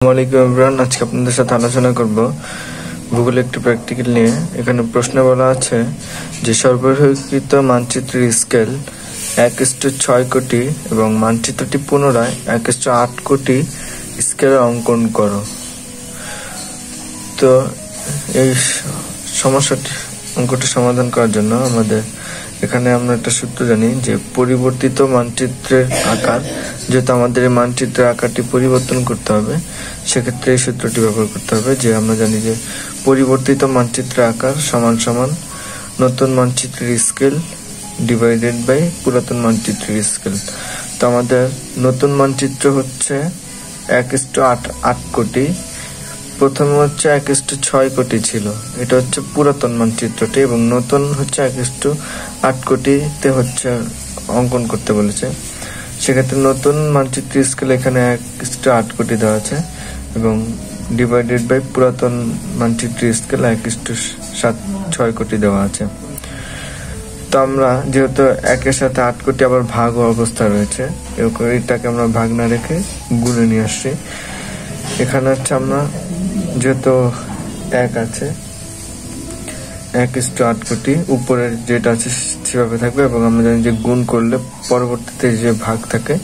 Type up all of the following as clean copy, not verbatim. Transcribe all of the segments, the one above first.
আসসালামু এভরিওয়ান, আজকে আপনাদের সাথে আলোচনা করব গুগল একটি প্র্যাকটিক্যাল নিয়ে। এখানে প্রশ্ন বলা আছে যে সর্বরক্ষিত মানচিত্রের স্কেল 1:6 কোটি এবং মানচিত্রটি পুনরায় 1:8 কোটি স্কেলে অঙ্কন করো। তো এই সমস্যাটি অঙ্কটি সমাধান করার জন্য এখানে আমরা একটা সূত্র জানি যে পরিবর্তিত মানচিত্রের আকার, যেহেতু আমাদের এই মানচিত্রের আকারটি পরিবর্তন করতে হবে, সেক্ষেত্রে এই সূত্রটি ব্যবহার করতে হবে। যে আমরা জানি যে পরিবর্তিত মানচিত্রের আকার সমান সমান নতুন মানচিত্রের স্কেল ডিভাইডেড বাই পুরাতন মানচিত্রের স্কেল। তো আমাদের নতুন মানচিত্র হচ্ছে 1:8 কোটি, প্রথমে হচ্ছে 1:6 কোটি ছিল, এটা হচ্ছে পুরাতন মানচিত্রটি, এবং নতুন হচ্ছে 1:8 কোটিতে হচ্ছে অঙ্কন করতে বলেছে। সেক্ষেত্রে নতুন মানচিত্রের স্কেল এখানে 1:8 কোটি দেওয়া আছে এবং ডিভাইডেড বাই পুরাতন মানচিত্রের স্কেল 1:6 কোটি দেওয়া আছে। তো আমরা যেহেতু 1-এর সাথে 8 কোটি আবার ভাগ অবস্থা রয়েছে, এটাকে আমরা ভাগ না রেখে গুণে নিয়ে আসছি। এখানে হচ্ছে আমরা যেহেতু 1 আছে, 1:8 কোটি উপরের যেটা আছে সেভাবে থাকবে, এবং আমরা জানি যে গুণ করলে পরবর্তীতে যে ভাগ থাকে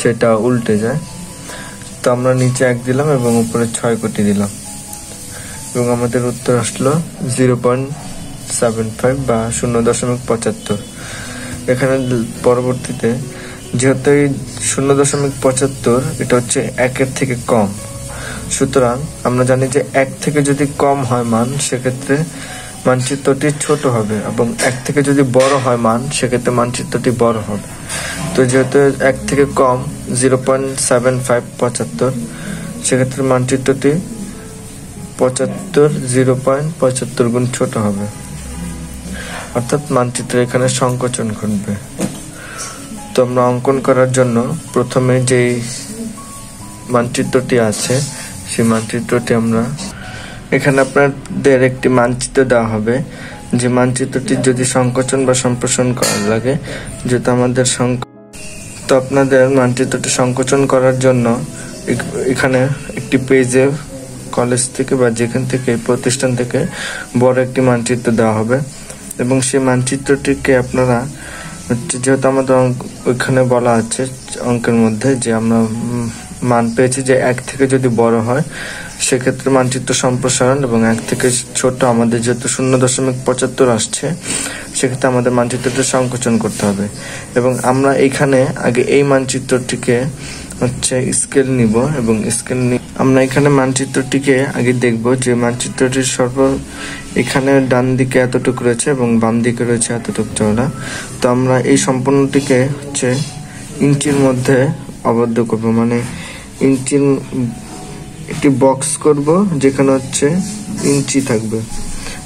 সেটা উল্টে যায়। তো আমরা নিচে 1 দিলাম এবং উপরে 6 কোটি দিলাম, এবং আমাদের উত্তর আসলো 0.75 বা 0.75। এখানে পরবর্তীতে যেহেতু এই 0.75 এটা হচ্ছে 1-এর থেকে কম, সুতরাং আমরা জানি যে 1 থেকে যদি কম হয় মান, সেক্ষেত্রে মানচিত্রটি ছোট হবে, এবং 1 থেকে যদি বড় হয় মান, সেক্ষেত্রে মানচিত্রটি বড় হবে। তো যেহেতু 1 থেকে কম 0.75, সেক্ষেত্রে মানচিত্রটি 0.75 গুণ ছোট হবে, অর্থাৎ মানচিত্রে এখানে সংকোচন ঘটবে। তো আমরা অঙ্কন করার জন্য প্রথমে যেই মানচিত্রটি আছে সেই মানচিত্রটি আমরা এখানে আপনাদের একটি মানচিত্র দেওয়া হবে, যে মানচিত্রটি যদি সংকোচন বা সম্প্রসারণ করা লাগে, যেহেতু আমাদের তো আপনাদের মানচিত্রটি সংকোচন করার জন্য এখানে একটি পেজে কলেজ থেকে বা যেখান থেকে প্রতিষ্ঠান থেকে বড় একটি মানচিত্র দেওয়া হবে, এবং সেই মানচিত্রটিকে আপনারা যেহেতু আমাদের ওইখানে বলা আছে অঙ্কের মধ্যে যে আমরা মান পেয়েছি যে 1 থেকে যদি বড় হয় সেক্ষেত্রে মানচিত্র সম্প্রসারণ, এবং 1 থেকে ছোট আমাদের যেহেতু 0.75 আসছে, সেক্ষেত্রে আমাদের মানচিত্রটি সংকোচন করতে হবে। এবং আমরা এখানে আগে এই মানচিত্রটিকে হচ্ছে স্কেল নিব, এবং আমরা এখানে মানচিত্রটিকে আগে দেখব যে মানচিত্রটির এখানে ডান দিকে এতটুকু রয়েছে এবং বাম দিকে রয়েছে এতটুকু চওড়া। তো আমরা এই সম্পূর্ণটিকে হচ্ছে ইঞ্চির মধ্যে আবদ্ধ করব, মানে ইঞ্চির একটি বক্স করব যেখানে হচ্ছে ইঞ্চি থাকবে।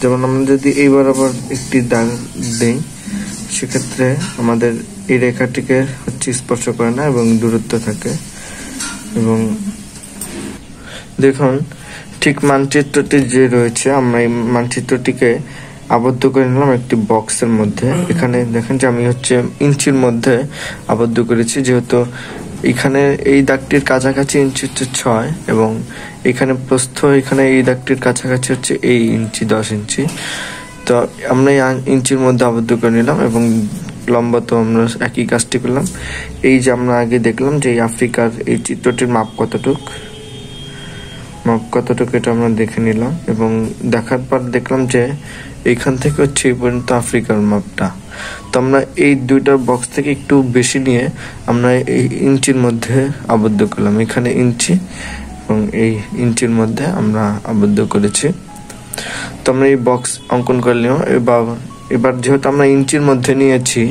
যেমন আমরা যদি এইবার আবার একটি দাগ দেই, সেক্ষেত্রে আমাদের এই রেখাটিকে হচ্ছে স্পর্শ করে না এবং দূরত্ব থাকে। এবং দেখুন ঠিক মানচিত্রটি যে রয়েছে, আমরা এই মানচিত্রটিকে আবদ্ধ করে নিলাম একটি বক্সের মধ্যে। এখানে দেখেন যে আমি হচ্ছে ইঞ্চির মধ্যে আবদ্ধ করেছি, যেহেতু এখানে এই দাগটির কাছাকাছি ইঞ্চি হচ্ছে 6, এবং এখানে প্রস্থ এখানে এই দাগটির কাছাকাছি হচ্ছে এই ইঞ্চি 10 ইঞ্চি। তো আমরা এই ইঞ্চির মধ্যে আবদ্ধ করে নিলাম, এবং লম্বা তো আমরা একই কাজটি করলাম। এই যে আমরা আগে দেখলাম যে এই আফ্রিকার এই চিত্রটির মাপ কতটুক এটা আমরা দেখে নিলাম, এবং দেখার পর দেখলাম যে এইখান থেকে হচ্ছে এই পর্যন্ত আফ্রিকার মাপটা। তো আমরা এই দুইটার বক্স থেকে একটু বেশি নিয়ে আমরা এই ইঞ্চির মধ্যে আবদ্ধ করলাম, এখানে ইঞ্চি এবং এই ইঞ্চির মধ্যে আমরা আবদ্ধ করেছি। তো আমরা এই বক্স অঙ্কন করলেও এবার যেহেতু আমরা ইঞ্চির মধ্যে নিয়েছি,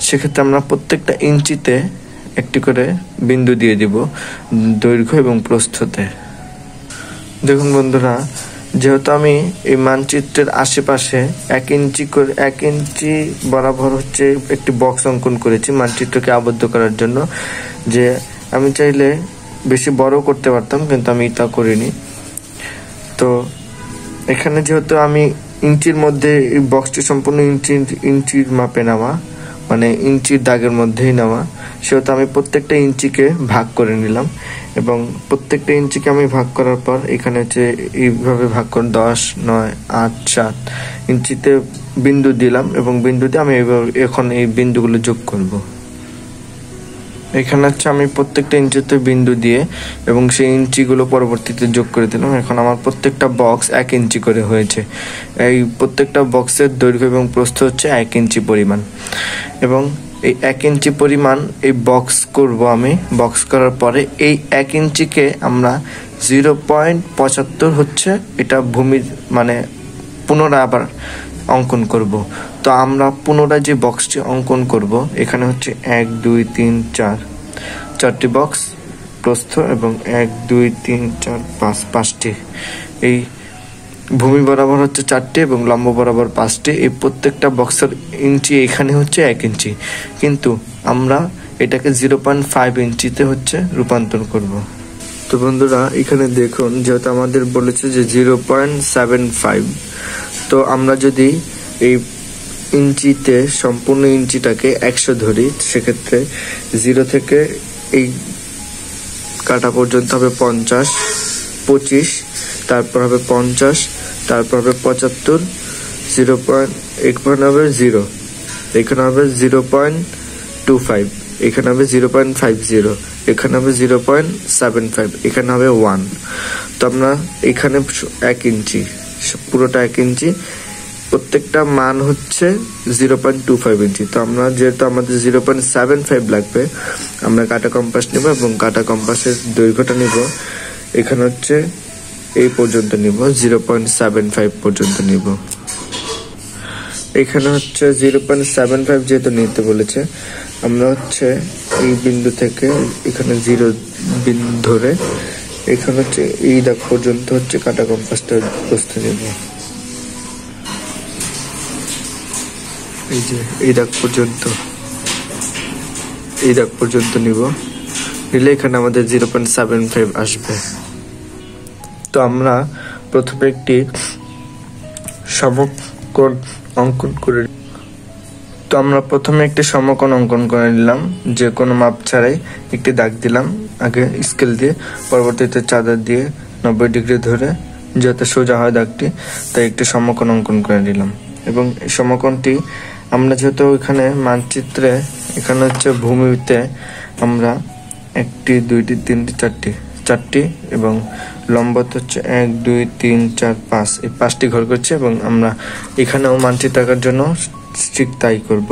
সেক্ষেত্রে আমরা প্রত্যেকটা ইঞ্চিতে একটি করে বিন্দু দিয়ে দিব দৈর্ঘ্য এবং প্রস্থতে। দেখুন বন্ধুরা, যেহেতু আমি এই মানচিত্রের আশেপাশে 1 ইঞ্চি বরাবর হচ্ছে একটি বক্স অঙ্কন করেছি মানচিত্রকে আবদ্ধ করার জন্য, যে আমি চাইলে বেশি বড় করতে পারতাম, কিন্তু আমি তা করিনি। তো এখানে যেহেতু আমি ইঞ্চির মধ্যে এই বক্সটি সম্পূর্ণ ইঞ্চির মাপে নেওয়া, মানে ইঞ্চির দাগের মধ্যেই নেওয়া, সেহেতু আমি প্রত্যেকটা ইঞ্চিকে ভাগ করে নিলাম। এবং প্রত্যেকটা ইঞ্চিকে আমি ভাগ করার পর এখানে হচ্ছে এইভাবে ভাগ করে 10, 9, 8, 7 ইঞ্চিতে বিন্দু দিলাম এবং বিন্দু দিয়ে আমি এখন এই বিন্দুগুলো যোগ করব। এখানে হচ্ছে আমি প্রত্যেকটা ইঞ্চিতে বিন্দু দিয়ে এবং সেই ইঞ্চিগুলো পরবর্তীতে যোগ করে দিলাম। এখন আমার প্রত্যেকটা বক্স 1 ইঞ্চি করে হয়েছে। এই প্রত্যেকটা বক্সের দৈর্ঘ্য এবং প্রস্থ হচ্ছে 1 ইঞ্চি পরিমাণ এবং এই 1 ইঞ্চি পরিমাণ এই বক্স করব আমি। বক্স করার পরে এই 1 ইঞ্চিকে আমরা 0.75 হচ্ছে এটা ভূমির মানে পুনরায় আবার অঙ্কন করব। তো আমরা পুনরায় যে বক্সটি অঙ্কন করব এখানে হচ্ছে 1, 2, 3, 4 চারটি বক্স প্রস্থ এবং 1, 2, 3, 4, 5 5টি। এই ভূমি বরাবর হচ্ছে 4টি এবং লম্ব বরাবর 5টি। এই প্রত্যেকটা বক্সের ইঞ্চি এখানে হচ্ছে 1 ইঞ্চি, কিন্তু আমরা এটাকে 0.5 ইঞ্চিতে হচ্ছে রূপান্তর করব। তো বন্ধুরা এখানে দেখুন, যেহেতু আমাদের বলেছে যে 0.75, তো আমরা যদি এই ইঞ্চিতে সম্পূর্ণ ইঞ্চিটাকে 100 ধরি, সেক্ষেত্রে 0 থেকে এই কাটা পর্যন্ত হবে 50, 25, তারপর হবে 50, তারপর হবে 75, এখানে হবে 0, এখানে হবে 0.25, এখানে হবে 0.50, এখানে হবে 0.75, এখানে হবে 1। তো আমরা এখানে 1 ইঞ্চি, পুরোটা 1 ইঞ্চি, প্রত্যেকটা মান হচ্ছে 0.25 ইঞ্চি। তো আমরা যেহেতু আমাদের 0.75 লাগবে, আমরা কাটা কম্পাস নিব এবং কাটা কম্পাসের দৈর্ঘ্যটা নিব এখানে হচ্ছে এই পর্যন্ত নিব, 0.75 পর্যন্ত নিব। এখানে হচ্ছে 0.75 যেহেতু নিতে বলেছে, আমরা হচ্ছে এই বিন্দু থেকে এখানে 0 বিন্দু ধরে এখানে হচ্ছে এই দাগ পর্যন্ত হচ্ছে কাটা কম্পাসটা বসতে নেব। এই যে এই দাগ পর্যন্ত নিব, নিলে এখানে আমাদের 0.75 আসবে। তো আমরা প্রথমে একটি সমকোণ অঙ্কন করে নিলাম। যে কোনো মাপ ছাড়াই একটি দাগ দিলাম আগে স্কেল দিয়ে, পরবর্তীতে চাঁদা দিয়ে 90 ডিগ্রি ধরে যাতে সোজা হয় দাগটি, তাই একটি সমকোণ অঙ্কন করে নিলাম। এবং এই সমকোণটি আমরা যেহেতু এখানে মানচিত্রে এখানে হচ্ছে ভূমিতে আমরা 1টি 2টি 3টি 4টি এবং লম্বত হচ্ছে 1 2 3 4 5 এই 5টি ঘর করছে এবং আমরা এখানেও মানচিত্র আঁকার জন্য ঠিক তাই করব।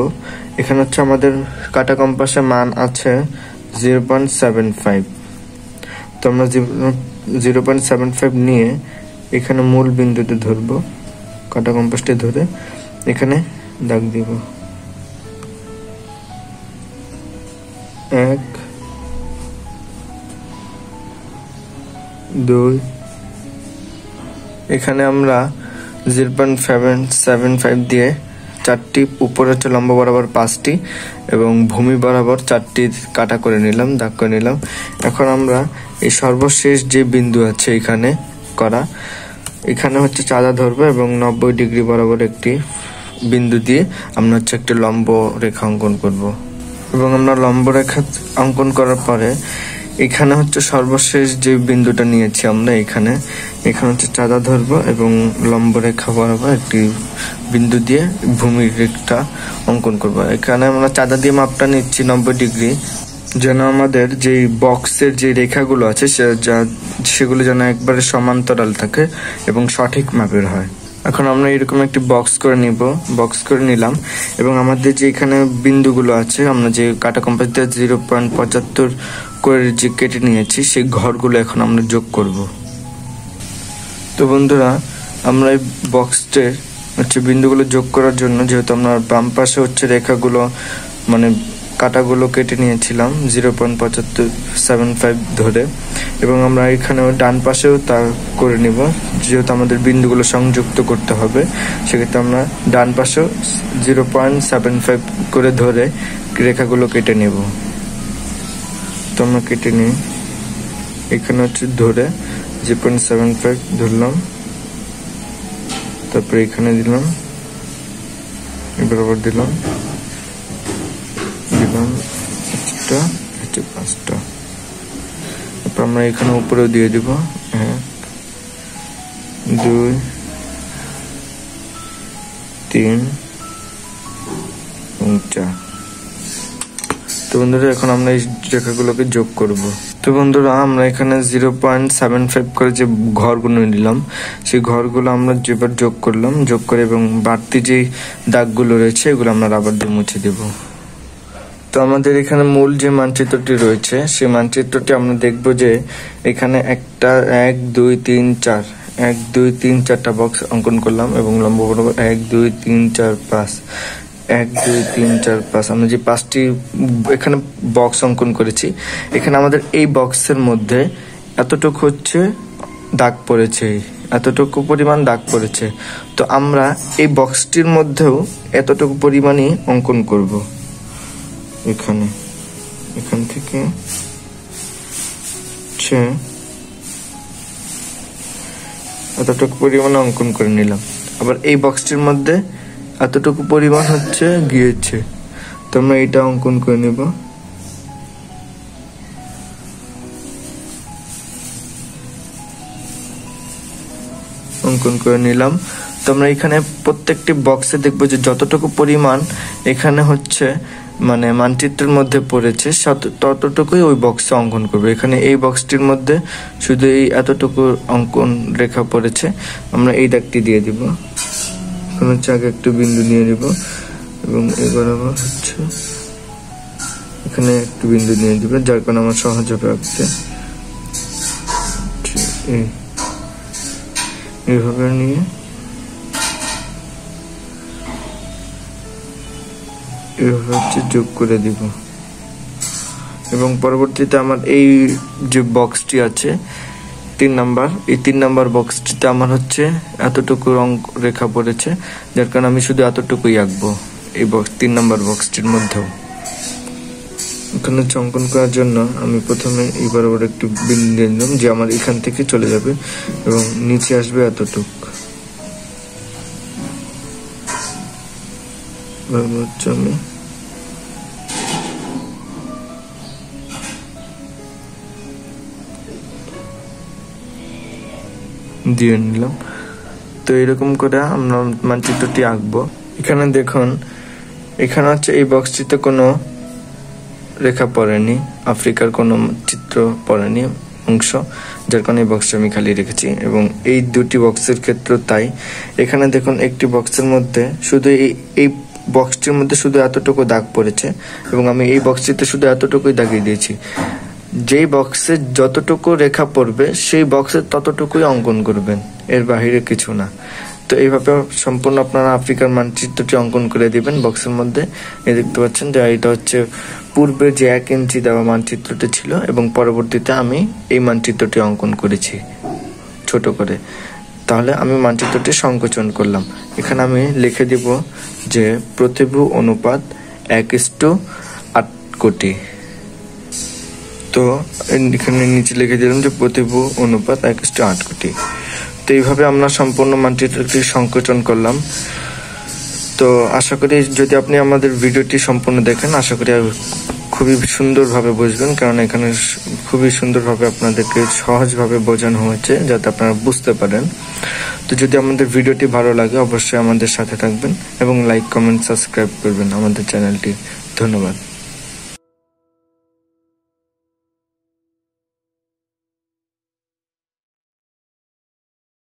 এখানে হচ্ছে আমাদের কাটা কম্পাসের মান আছে 0.75। তো আমরা 0.75 নিয়ে এখানে মূল বিন্দুতে ধরবো, কাটা কম্পাসটি ধরে এখানে দাগ দিব। 1 2, এখানে আমরা 0.75 দিয়ে 4টি উপরে হচ্ছে লম্ব বরাবর 5টি এবং ভূমি বরাবর 4টি কাটা করে নিলাম, দাগ করে নিলাম। এখন আমরা এই সর্বশেষ যে বিন্দু আছে এখানে করা, এখানে হচ্ছে চাঁদা ধরবো এবং 90 ডিগ্রি বরাবর একটি বিন্দু দিয়ে আমরা হচ্ছে একটি লম্ব রেখা অঙ্কন করব। এবং আমরা লম্ব রেখা অঙ্কন করার পরে এখানে হচ্ছে সর্বশেষ যে বিন্দুটা নিয়েছি আমরা এখানে হচ্ছে চাঁদা ধরবো এবং লম্ব রেখা বরাবর একটি বিন্দু দিয়ে ভূমির রেখা অঙ্কন করব। এখানে আমরা চাঁদা দিয়ে মাপটা নিচ্ছি 90 ডিগ্রি, যেন আমাদের যে বক্সের যে রেখাগুলো আছে সেগুলো যেন একবারে সমান্তরাল থাকে এবং সঠিক মাপের হয়। এখন আমরা এরকম একটি বক্স করে নিলাম এবং আমাদের যে এখানে বিন্দুগুলো আছে আমরা যে কাটা কম্পাস দিয়ে 0.75 করে যে কেটে নিয়েছি সেই ঘরগুলো এখন আমরা যোগ করব। তো বন্ধুরা আমরা এই বক্সের হচ্ছে বিন্দুগুলো যোগ করার জন্য, যেহেতু আমরা বাম পাশে হচ্ছে রেখাগুলো মানে কাটাগুলো কেটে নিয়েছিলাম 0.75 ধরে, এবং আমরা এখানেও ডান পাশেও তা করে নিব। যেহেতু আমাদের বিন্দুগুলো সংযুক্ত করতে হবে, সেক্ষেত্রে আমরা ডান পাশেও 0.75 করে ধরে রেখাগুলো কেটে নেব। তো আমরা কেটে নিই, এখানে হচ্ছে ধরে 0.75 ধরলাম, তারপরে এখানে দিলাম, বরাবর দিলাম 5টা, আমরা এখানে উপরেও দিয়ে দিব 1 2 3 এবং 4। তো বন্ধুরা এখন আমরা এই রেখাগুলোকে যোগ করব। তো বন্ধুরা আমরা এখানে 0.75 করে যে ঘরগুলো নিলাম, সেই ঘরগুলো আমরা যেবার যোগ করলাম, যোগ করে এবং বাড়তি যে দাগগুলো রয়েছে এগুলো আমরা রাবার দিয়ে মুছে দেব। তো আমাদের এখানে মূল যে মানচিত্রটি রয়েছে সেই মানচিত্রটি আমরা দেখব যে এখানে একটা 1 2 3 4 1 2 3 4টা বক্স অঙ্কন করলাম এবং লম্ব বরাবর 1 2 3 4 5 1 2 3 4 5 আমরা যে 5টি এখানে বক্স অঙ্কন করেছি, এখানে আমাদের এই বক্সের মধ্যে এতটুকু হচ্ছে দাগ পড়েছে, এতটুকু পরিমাণ দাগ পড়েছে। তো আমরা এই বক্সটির মধ্যেও এতটুকু পরিমাণই অঙ্কন করব। এখান থেকে এতটুকু পরিমাণ অঙ্কন করে নিলাম। আবার এই বক্সটির মধ্যে এতটুকু পরিমাণ হচ্ছে গিয়েছে, তো আমরা এটা অঙ্কন করে নেব। অঙ্কন করে নিলাম। তো আমরা এখানে প্রত্যেকটি বক্সে দেখবো যে যতটুকু পরিমাণ এখানে হচ্ছে মানে মানচিত্রের মধ্যে পড়েছে ততটুকুই ওই বক্সে অঙ্কন করবে। এখানে এই বক্সটির মধ্যে শুধু এই এতটুকু অঙ্কন রেখা পড়েছে, আমরা এই দাগটি দিয়ে দিব। এখন হচ্ছে আগে একটু বিন্দু নিয়ে নিব এবং এবার আবার হচ্ছে এখানে একটু বিন্দু নিয়ে দিব, যার কারণে আমার সহজ হবে আঁকতে। এইভাবে নিয়ে এভাবে হচ্ছে যোগ করে দিব এবং পরবর্তীতে আমার এই যে বক্সটি আছে 3 নাম্বার, এই 3 নাম্বার বক্সটিতে আমার হচ্ছে এতটুকু রেখা পড়েছে, যার কারণে আমি শুধু এতটুকুই আঁকবো এই বক্স 3 নাম্বার বক্সটির মধ্যেও। এখানে অঙ্কন করার জন্য আমি প্রথমে এই বরাবর একটু বিন্দু দিয়ে নিলাম যে আমার এখান থেকে চলে যাবে এবং নিচে আসবে এতটুক। হচ্ছে আমি দিয়ে নিলাম। তো এরকম করে আমরা মানচিত্রটি আঁকবো। এখানে দেখুন, এখানে হচ্ছে এই বক্সটিতে কোনো রেখা পড়েনি, আফ্রিকার কোনো চিত্র পড়েনি অংশ, যার কারণে এই বক্সটা আমি খালি রেখেছি এবং এই দুটি বক্সের ক্ষেত্রে তাই। এখানে দেখুন একটি বক্সের মধ্যে শুধু এই বক্সটির মধ্যে শুধু এতটুকু দাগ পড়েছে এবং আমি এই বক্সটিতে শুধু এতটুকুই দাগিয়ে দিয়েছি। যেই বক্সে যতটুকু রেখা পড়বে সেই বক্সে ততটুকুই অঙ্কন করবেন, এর বাহিরে কিছু না। তো এইভাবে সম্পূর্ণ আপনারা আফ্রিকার মানচিত্রটি অঙ্কন করে দিবেন বক্সের মধ্যে। এই দেখতে পাচ্ছেন যে এটা হচ্ছে পূর্বে যে 1 ইঞ্চি দেওয়া মানচিত্রটি ছিল এবং পরবর্তীতে আমি এই মানচিত্রটি অঙ্কন করেছি ছোট করে। তাহলে আমি মানচিত্রটি সংকোচন করলাম। এখানে আমি লিখে দিব যে প্রতিভু অনুপাত 1:8 কোটি। তো এখানে নিচে লিখে দিলাম যে প্রতিভু অনুপাত 1:8 কোটি। তো এইভাবে আমরা সম্পূর্ণ মানচিত্রটি সংকোচন করলাম। তো আশা করি যদি আপনি আমাদের ভিডিওটি সম্পূর্ণ দেখেন, আশা করি খুবই সুন্দরভাবে বুঝবেন, কারণ এখানে খুবই সুন্দরভাবে আপনাদেরকে সহজভাবে বোঝানো হয়েছে যাতে আপনারা বুঝতে পারেন। তো যদি আমাদের ভিডিওটি ভালো লাগে অবশ্যই আমাদের সাথে থাকবেন এবং লাইক, কমেন্ট, সাবস্ক্রাইব করবেন আমাদের চ্যানেলটি। ধন্যবাদ।